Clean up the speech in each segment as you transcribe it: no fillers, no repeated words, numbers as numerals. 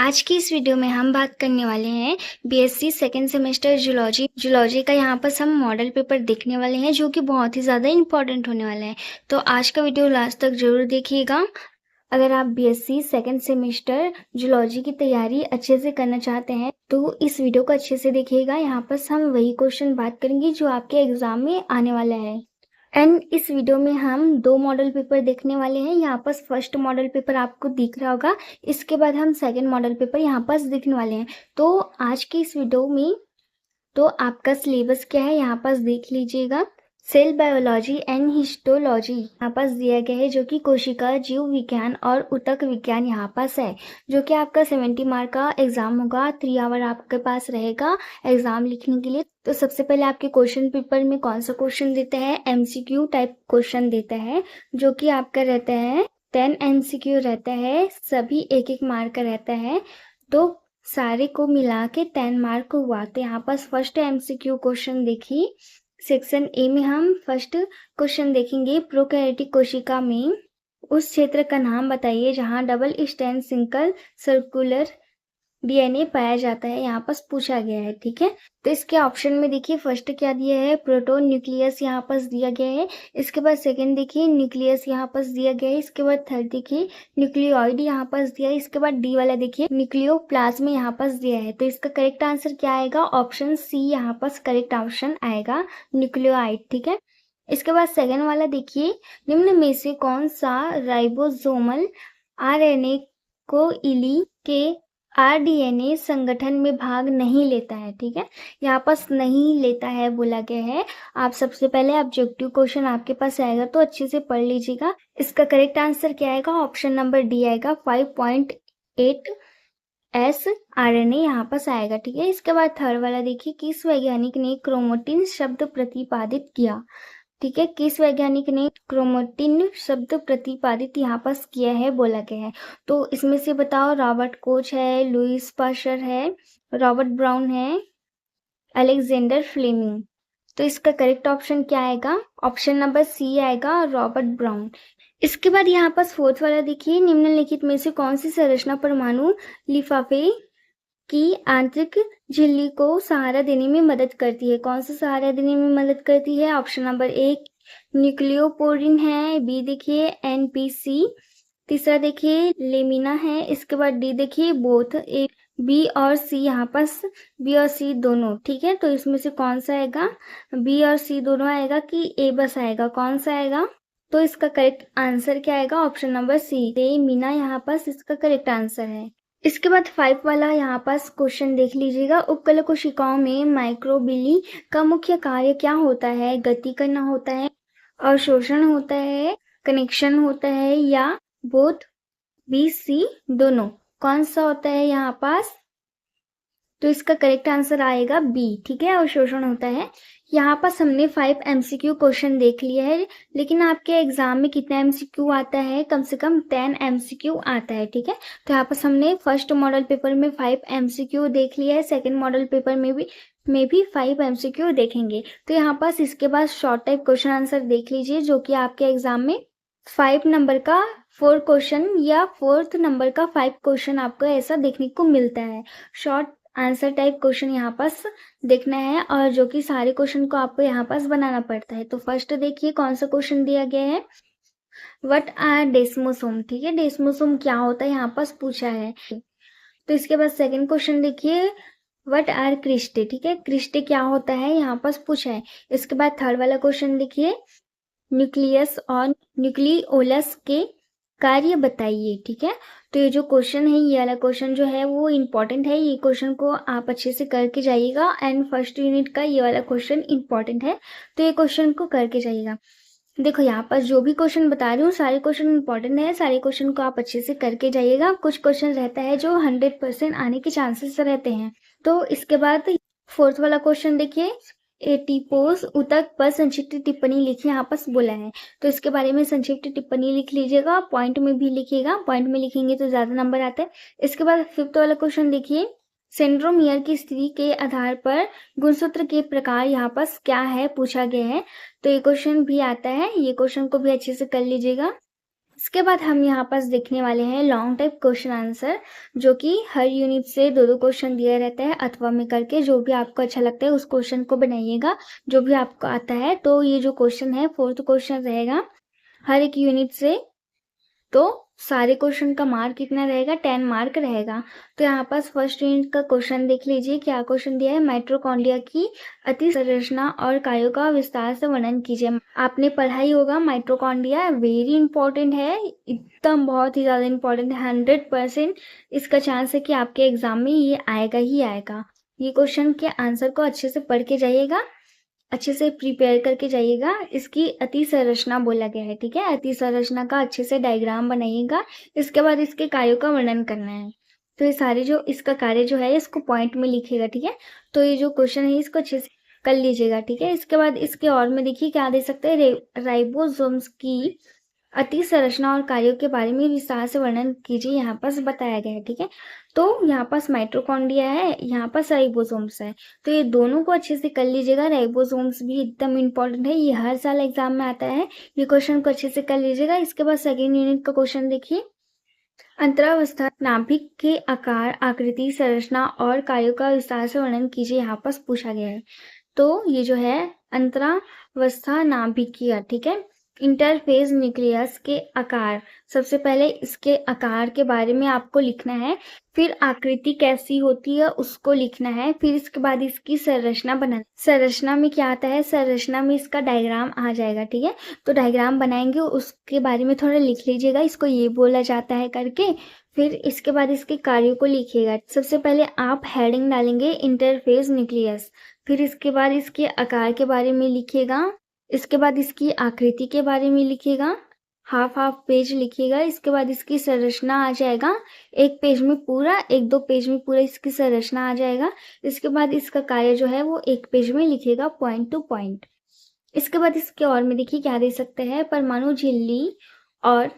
आज की इस वीडियो में हम बात करने वाले हैं बीएससी सेकेंड सेमेस्टर जूलॉजी का। यहाँ पर हम मॉडल पेपर देखने वाले हैं जो कि बहुत ही ज़्यादा इंपॉर्टेंट होने वाला है। तो आज का वीडियो लास्ट तक जरूर देखिएगा। अगर आप बीएससी सेकेंड सेमेस्टर जूलॉजी की तैयारी अच्छे से करना चाहते हैं तो इस वीडियो को अच्छे से देखिएगा। यहाँ पर हम वही क्वेश्चन बात करेंगे जो आपके एग्जाम में आने वाला है। एंड इस वीडियो में हम 2 मॉडल पेपर देखने वाले हैं। यहाँ पर फर्स्ट मॉडल पेपर आपको दिख रहा होगा, इसके बाद हम सेकंड मॉडल पेपर यहाँ पर देखने वाले हैं। तो आज की इस वीडियो में तो आपका सिलेबस क्या है यहाँ पर देख लीजिएगा। सेल बायोलॉजी एंड हिस्टोलॉजी यहाँ पास दिया गया है, जो कि कोशिका जीव विज्ञान और ऊतक विज्ञान यहाँ पास है, जो कि आपका 70 मार्क का एग्जाम होगा। 3 आवर आपके पास रहेगा एग्जाम लिखने के लिए। तो सबसे पहले आपके क्वेश्चन पेपर में कौन सा क्वेश्चन देता है, एमसीक्यू टाइप क्वेश्चन देता है, जो कि आपका रहता है 10 एमसीक्यू रहता है, सभी 1-1 मार्क का रहता है। तो सारे को मिला के 10 मार्क हुआ। तो यहाँ पर फर्स्ट एमसीक्यू क्वेश्चन देखिए। सेक्शन ए में हम फर्स्ट क्वेश्चन देखेंगे, प्रोकैरियोटिक कोशिका में उस क्षेत्र का नाम बताइए जहां double stand single circular DNA पाया जाता है। यहाँ पर पूछा गया है, ठीक है। तो इसके ऑप्शन में देखिए फर्स्ट क्या दिया है, प्रोटोन न्यूक्लियस यहाँ पर दिया गया है। इसके बाद सेकंड देखिए न्यूक्लियस यहाँ पर दिया गया है। इसके बाद थर्ड देखिए न्यूक्लियोइड यहाँ पर दिया है। इसके बाद डी वाला देखिए न्यूक्लियोप्लाज्म यहाँ पर दिया है। तो इसका करेक्ट आंसर क्या आएगा, ऑप्शन सी यहाँ पर करेक्ट ऑप्शन आएगा, न्यूक्लियोइड, ठीक है। इसके बाद सेकेंड वाला देखिए, निम्न में से कौन सा राइबोसोमल आरएनए को इली के आरडीएनए संगठन में भाग नहीं लेता है, ठीक है। यहाँ पास नहीं लेता है बोला गया है। आप सबसे पहले ऑब्जेक्टिव क्वेश्चन आपके पास आएगा तो अच्छे से पढ़ लीजिएगा। इसका करेक्ट आंसर क्या आएगा, ऑप्शन नंबर डी आएगा, 5.8 एस आरएनए यहाँ पास आएगा, ठीक है। इसके बाद थर्ड वाला देखिए, किस वैज्ञानिक ने क्रोमोटिन शब्द प्रतिपादित किया, ठीक है। किस वैज्ञानिक ने क्रोमैटिन शब्द प्रतिपादित यहाँ पर किया है बोला गया है। तो इसमें से बताओ, रॉबर्ट कोच है, लुइस पास्चर है, रॉबर्ट ब्राउन है, अलेक्जेंडर फ्लेमिंग। तो इसका करेक्ट ऑप्शन क्या आएगा, ऑप्शन नंबर सी आएगा, रॉबर्ट ब्राउन। इसके बाद यहाँ पर फोर्थ वाला देखिए, निम्नलिखित में से कौन सी संरचना परमाणु लिफाफे की आंतरिक झिल्ली को सहारा देने में मदद करती है। कौन सा सहारा देने में मदद करती है, ऑप्शन नंबर ए न्यूक्लियोपोरिन है, बी देखिए एनपीसी, तीसरा देखिए लेमिना है, इसके बाद डी देखिए बोथ, ए बी और सी, यहाँ पास बी और सी दोनों, ठीक है। तो इसमें से कौन सा आएगा, बी और सी दोनों आएगा कि ए बस आएगा, कौन सा आएगा। तो इसका करेक्ट आंसर क्या आएगा, ऑप्शन नंबर सी, लेमिना यहाँ पास इसका करेक्ट आंसर है। इसके बाद 5 वाला यहाँ पास क्वेश्चन देख लीजिएगा, उपकल कोशिकाओं में माइक्रोबिली का मुख्य कार्य क्या होता है, गति करना होता है, अवशोषण होता है, कनेक्शन होता है, या बोथ, बी सी दोनों, कौन सा होता है यहाँ पास। तो इसका करेक्ट आंसर आएगा बी, ठीक है, अवशोषण होता है। यहाँ पास हमने 5 एमसीक्यू क्वेश्चन देख लिया है, लेकिन आपके एग्जाम में कितना एमसीक्यू आता है, कम से कम 10 एमसीक्यू आता है, ठीक है। तो यहाँ पास हमने फर्स्ट मॉडल पेपर में 5 एमसीक्यू देख लिया है, सेकंड मॉडल पेपर में भी 5 एमसीक्यू देखेंगे। तो यहाँ पास इसके बाद शॉर्ट टाइप क्वेश्चन आंसर देख लीजिए, जो कि आपके एग्जाम में 5 नंबर का 4 क्वेश्चन या 4th नंबर का 5 क्वेश्चन आपको ऐसा देखने को मिलता है। शॉर्ट आंसर टाइप क्वेश्चन यहाँ पास देखना है, और जो कि सारे क्वेश्चन को आपको यहाँ पास बनाना पड़ता है। तो फर्स्ट देखिए कौन सा क्वेश्चन दिया गया है, व्हाट आर डेस्मोसोम, ठीक है, डेस्मोसोम क्या होता है यहाँ पास पूछा है। तो इसके बाद सेकंड क्वेश्चन देखिए, व्हाट आर क्रिस्टे, ठीक है, क्रिस्टे क्या होता है यहाँ पास पूछा है। इसके बाद थर्ड वाला क्वेश्चन देखिए, न्यूक्लियस और न्यूक्लियोलस के कार्य बताइए, ठीक है। तो ये जो क्वेश्चन है, ये वाला क्वेश्चन जो है वो इम्पोर्टेंट है, ये क्वेश्चन को आप अच्छे से करके जाइएगा। एंड फर्स्ट यूनिट का ये वाला क्वेश्चन इम्पोर्टेंट है, तो ये क्वेश्चन को करके जाइएगा। देखो यहाँ पर जो भी क्वेश्चन बता रही हूँ सारे क्वेश्चन इंपॉर्टेंट है, सारे क्वेश्चन को आप अच्छे से करके जाइएगा। कुछ क्वेश्चन रहता है जो 100% आने के चांसेस रहते हैं। तो इसके बाद फोर्थ वाला क्वेश्चन देखिए, एटीपोस ऊतक पर संक्षिप्त टिप्पणी लिखिए, यहाँ पर बोला है। तो इसके बारे में संक्षिप्त टिप्पणी लिख लीजिएगा, पॉइंट में भी लिखिएगा, पॉइंट में लिखेंगे तो ज्यादा नंबर आता है। इसके बाद फिफ्थ वाला क्वेश्चन देखिए, सेंड्रोमियर की स्थिति के आधार पर गुणसूत्र के प्रकार यहाँ पर क्या है पूछा गया है। तो ये क्वेश्चन भी आता है, ये क्वेश्चन को भी अच्छे से कर लीजिएगा। इसके बाद हम यहाँ पास देखने वाले हैं लॉन्ग टाइप क्वेश्चन आंसर, जो कि हर यूनिट से दो दो क्वेश्चन दिया रहता है अथवा में करके जो भी आपको अच्छा लगता है उस क्वेश्चन को बनाइएगा, जो भी आपको आता है। तो ये जो क्वेश्चन है 4th क्वेश्चन रहेगा हर एक यूनिट से। तो सारे क्वेश्चन का मार्क कितना रहेगा, 10 मार्क रहेगा। तो यहाँ पास फर्स्ट यूनिट का क्वेश्चन देख लीजिए, क्या क्वेश्चन दिया है, माइटोकॉन्ड्रिया की अति संरचना और कार्यों का विस्तार से वर्णन कीजिए। आपने पढ़ा ही होगा माइटोकॉन्ड्रिया वेरी इंपॉर्टेंट है, एकदम बहुत ही ज्यादा इंपॉर्टेंट है। 100% इसका चांस है कि आपके एग्जाम में ये आएगा ही आएगा। ये क्वेश्चन के आंसर को अच्छे से पढ़ के जाइएगा, अच्छे से प्रिपेयर करके जाइएगा। इसकी अति संरचना बोला गया है, ठीक है। अति संरचना का अच्छे से डायग्राम बनाइएगा। इसके बाद इसके कार्यों का वर्णन करना है। तो ये सारे जो इसका कार्य जो है इसको पॉइंट में लिखिएगा, ठीक है। तो ये जो क्वेश्चन है इसको अच्छे से कर लीजिएगा, ठीक है। इसके बाद इसके और में देखिए क्या दे सकते हैं, राइबोसोम्स की अति संरचना और कार्यों के बारे में विस्तार से वर्णन कीजिए, यहाँ पास बताया गया है, ठीक है। तो यहाँ पास माइटोकॉन्ड्रिया है, यहाँ पास राइबोसोम्स है। तो ये दोनों को अच्छे से कर लीजिएगा। राइबोसोम्स भी एकदम इंपॉर्टेंट है, ये हर साल एग्जाम में आता है। ये क्वेश्चन को अच्छे से कर लीजिएगा। इसके बाद सेकेंड यूनिट का क्वेश्चन देखिए, अंतरावस्था नाभिक के आकार, आकृति, संरचना और कार्यों का विस्तार से वर्णन कीजिए, यहाँ पास पूछा गया है। तो ये जो है अंतरावस्था नाभिकीय, ठीक है। इंटरफेस न्यूक्लियस के आकार, सबसे पहले इसके आकार के बारे में आपको लिखना है, फिर आकृति कैसी होती है उसको लिखना है, फिर इसके बाद इसकी संरचना बनाना। संरचना में क्या आता है, संरचना में इसका डायग्राम आ जाएगा, ठीक है। तो डायग्राम बनाएंगे, उसके बारे में थोड़ा लिख लीजिएगा, इसको ये बोला जाता है करके। फिर इसके बाद इसके कार्यों को लिखिएगा। सबसे पहले आप हेडिंग डालेंगे इंटरफेस न्यूक्लियस, फिर इसके बाद इसके आकार के बारे में लिखिएगा, इसके बाद इसकी आकृति के बारे में लिखिएगा, हाफ हाफ पेज लिखिएगा। इसके बाद इसकी संरचना आ जाएगा, एक पेज में पूरा, एक दो पेज में पूरा इसकी संरचना आ जाएगा। इसके बाद इसका कार्य जो है वो एक पेज में लिखिएगा, पॉइंट टू पॉइंट। इसके बाद इसके और में देखिए क्या दे सकते हैं, परमाणु झिल्ली और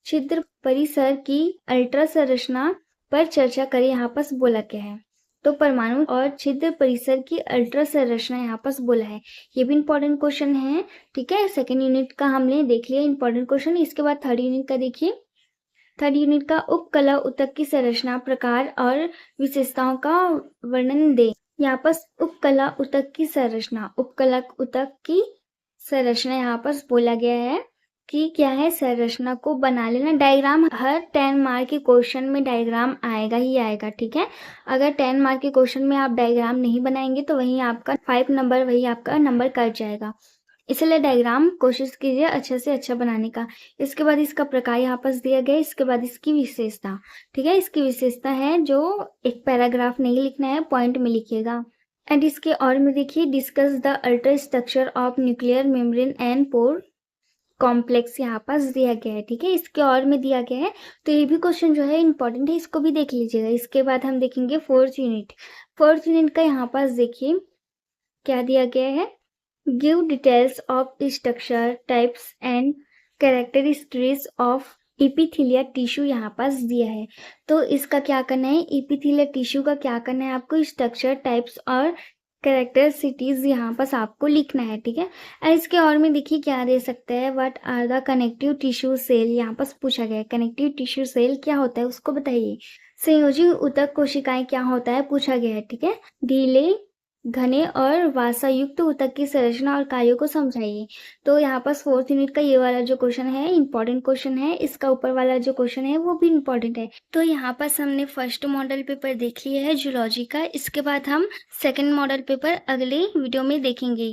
छिद्र परिसर की अल्ट्रा संरचना पर चर्चा करें, यहाँ पास बोला क्या है। तो परमाणु और छिद्र परिसर की अल्ट्रा संरचना यहाँ पास बोला है। ये भी इंपॉर्टेंट क्वेश्चन है, ठीक है। सेकेंड यूनिट का हमने देख लिया इंपॉर्टेंट क्वेश्चन। इसके बाद थर्ड यूनिट का देखिए, थर्ड यूनिट का उपकला ऊतक की संरचना, प्रकार और विशेषताओं का वर्णन दे। यहाँ पास उपकला ऊतक की संरचना, उपकला ऊतक की संरचना यहाँ पास बोला गया है कि क्या है, संरचना को बना लेना। डायग्राम हर 10 मार्क के क्वेश्चन में डायग्राम आएगा ही आएगा, ठीक है। अगर 10 मार्क के क्वेश्चन में आप डायग्राम नहीं बनाएंगे तो वही आपका 5 नंबर, वही आपका नंबर कट जाएगा। इसलिए डायग्राम कोशिश कीजिए अच्छे से अच्छा बनाने का। इसके बाद इसका प्रकार यहाँ पास दिया गया। इसके बाद इसकी विशेषता, ठीक है। इसकी विशेषता है जो एक पैराग्राफ नहीं लिखना है, पॉइंट में लिखिएगा। एंड इसके और में देखिए, discuss the outer structure of nuclear membrane and pore complex, यहाँ पास दिया गया है, ठीक है। इसके और में दिया गया है। तो ये भी क्वेश्चन जो है इंपॉर्टेंट है, इसको भी देख लीजिएगा। इसके बाद हम देखेंगे फोर्थ यूनिट। फोर्थ यूनिट का यहाँ पास देखिए क्या दिया गया है, give details of structure, types and characteristics of epithelial tissue, यहाँ पास दिया है। तो इसका क्या करना है, इपिथीलियल टिश्यू का क्या करना है आपको, स्ट्रक्चर, टाइप्स और कैरेक्टरिस्टिक्स यहाँ पास आपको लिखना है, ठीक है। और इसके और में देखिए क्या दे सकते हैं, what are the connective tissue cell, यहाँ पास पूछा गया है। कनेक्टिव टिश्यू सेल क्या होता है उसको बताइए। संयोजी ऊतक कोशिकाएं क्या होता है पूछा गया है, ठीक है। ढीले, घने और वासायुक्त ऊतक की संरचना और कार्यों को समझाइए। तो यहाँ पास फोर्थ यूनिट का ये वाला जो क्वेश्चन है इंपॉर्टेंट क्वेश्चन है। इसका ऊपर वाला जो क्वेश्चन है वो भी इंपॉर्टेंट है। तो यहाँ पास हमने फर्स्ट मॉडल पेपर देख लिया है जूलॉजी का। इसके बाद हम सेकंड मॉडल पेपर अगले वीडियो में देखेंगे।